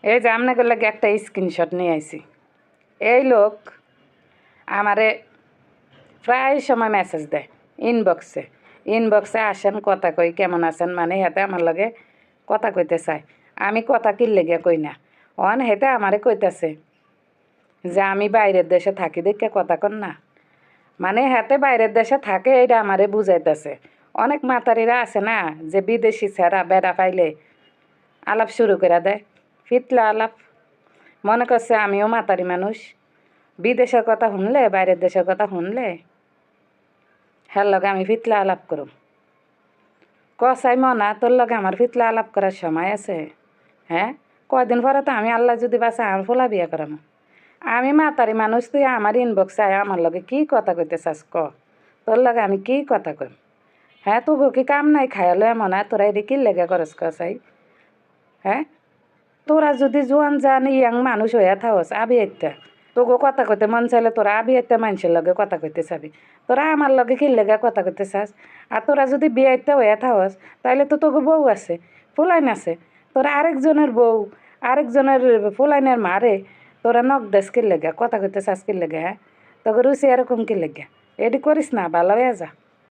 এই যে আপনাকে লাগে একটা স্ক্রিনশট নিয়ে আইছি। এই লোক আমারে প্রায় সময় মেসেজ দেয় ইনবক্সে আসেন কথা কই কেমন আছেন, মানে হেতে আমার লগে কথা কইতে চায়। আমি কথা কি লেগে কই না, হেতে আমারে কইতেছে যে আমি বাইরের দেশে থাকি দেখে কথা কন না, মানে হেতে বাইরের দেশে থাকে এইটা আমারে বুঝাইতেছে। অনেক মাতারিরা আছে না যে বিদেশি ছেঁড়া বেড়া পাইলে আলাপ শুরু করে দেয়, ফিতলা আলাপ। মনে করছে আমিও মাতারি মানুষ, বিদেশের কথা শুনলে বাইরের দেশের কথা শুনলে হ্যার লগে আমি ফিতলা আলাপ করুম। কসাই মনা তোর লগে আমার ফিতলা আলাপ করার সময় আছে? হ্যাঁ, কয়দিন পরে তো আমি আল্লাহ যদি বাসা আমার ফোলা বিয়ে করাম। আমি মাতারি মানুষ, তুই আমার ইনবক্সে আয় আমার লগে কি কথা কইতে চাস ক? তোর লগে আমি কি কথা কইম? হ্যাঁ, তোকে কি কাম নাই খায়ালো এমন তোরা এটি কি লেগে করস কসাই? হ্যাঁ, তোরা যদি জোয়ান জান ইয়াং মানুষ হইয়া থাকস আবি একটা তোকে কথা কইতে মন চাইলে তোরা আবি একটা মানুষের লগে কথা কইতে চাবি। তোরা আমার লগে কি লেগে কথা কইতে চাস? আর তোরা যদি বিয়েতে হইয়া থাকস তাহলে তো তোকে বউ আছে, ফুলাইন আছে। তোরা আরেকজনের বউ আরেকজনের ফুলাইনের মারে তোরা নখ দেশ কি লেগে কথা কইতে চাস কি লেগে? হ্যাঁ, তোকে রুচি এরকম কি লেগে? এটি করিস না, ভালো হয়ে যা।